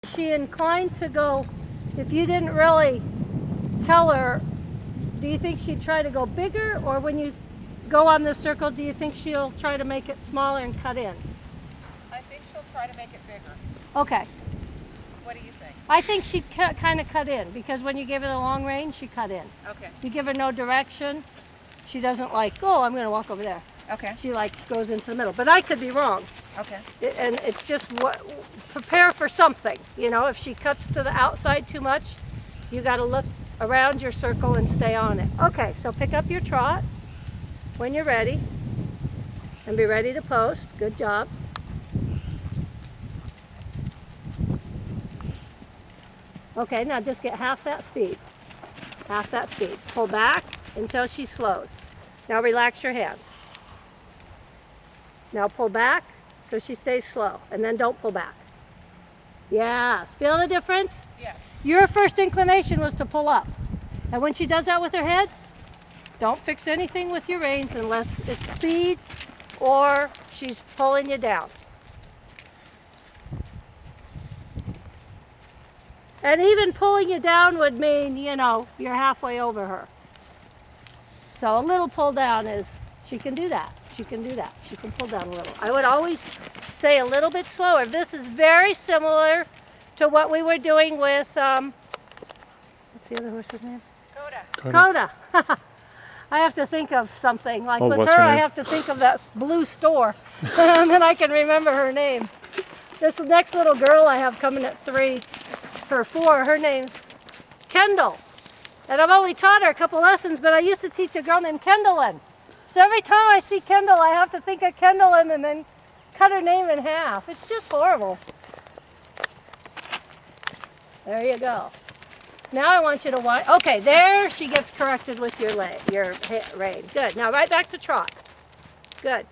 Is she inclined to go, if you didn't really tell her, do you think she'd try to go bigger, or when you go on the circle, do you think she'll try to make it smaller and cut in? I think she'll try to make it bigger. Okay. What do you think? I think she'd kind of cut in, because when you give it a long range, she cut in. Okay. You give her no direction, she doesn't like, oh, I'm going to walk over there. Okay. She like goes into the middle, but I could be wrong. Okay. And it's just prepare for something. You know, if she cuts to the outside too much, you got to look around your circle and stay on it. Okay, so pick up your trot when you're ready and be ready to post. Good job. Okay, now just get half that speed. Half that speed. Pull back until she slows. Now relax your hands. Now pull back so she stays slow, and then don't pull back. Yes, feel the difference? Yes. Your first inclination was to pull up. And when she does that with her head, don't fix anything with your reins unless it's speed or she's pulling you down. And even pulling you down would mean, you know, you're halfway over her. So a little pull down is, she can do that. She can do that. She can pull down a little. I would always say a little bit slower. This is very similar to what we were doing with, what's the other horse's name? Coda. I have to think of something. Like with her, I have to think of that blue store. And then I can remember her name. This next little girl I have coming at 3 or 4, her name's Kendall. And I've only taught her a couple lessons, but I used to teach a girl named Kendallin. So every time I see Kendall, I have to think of Kendallin and then cut her name in half. It's just horrible. There you go. Now I want you to watch. Okay, there she gets corrected with your leg, your rein. Good. Now right back to trot. Good.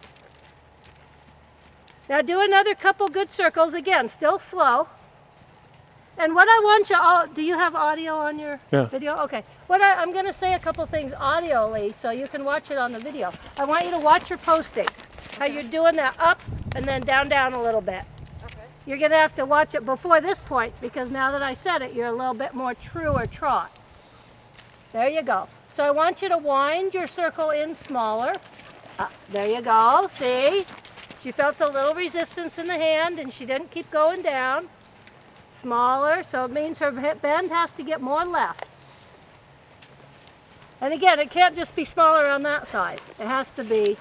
Now do another couple good circles. Again, still slow. And what I want you all, do you have audio on your video? Okay. I'm going to say a couple things audioly so you can watch it on the video. I want you to watch your posting. How you're doing that up and then down a little bit. Okay. You're going to have to watch it before this point because now that I said it, you're a little bit more true or trot. There you go. So I want you to wind your circle in smaller. There you go. See? She felt a little resistance in the hand and she didn't keep going down. Smaller, so it means her bend has to get more left. And again, it can't just be smaller on that side. It has to be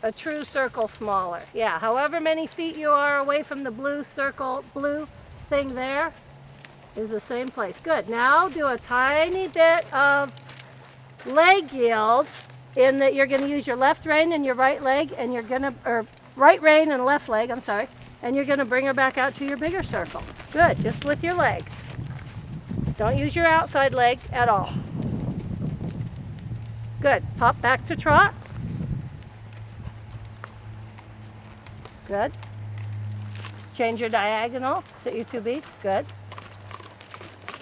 a true circle smaller. Yeah, however many feet you are away from the blue circle, blue thing there is the same place. Good. Now do a tiny bit of leg yield in that you're going to use your left rein and your right leg, and you're going to, or right rein and left leg, I'm sorry. And you're going to bring her back out to your bigger circle. Good, just with your leg. Don't use your outside leg at all. Good, pop back to trot. Good. Change your diagonal, sit your 2 beats, good.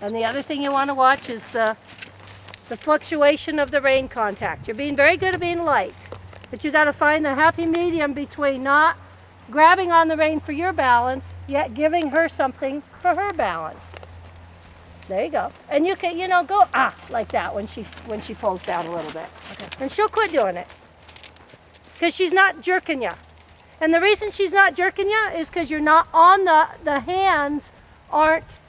And the other thing you want to watch is the fluctuation of the rein contact. You're being very good at being light, but you got to find the happy medium between not grabbing on the rein for your balance, yet giving her something for her balance. There you go. And you can, you know, go like that when she pulls down a little bit. Okay. And she'll quit doing it because she's not jerking you. And the reason she's not jerking you is because you're not on the hands aren't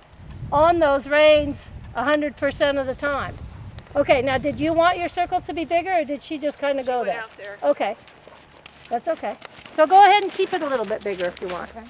on those reins 100% of the time. Okay, now did you want your circle to be bigger or did she just kind of go there? Out there? Okay, that's okay. So go ahead and keep it a little bit bigger if you want. Okay.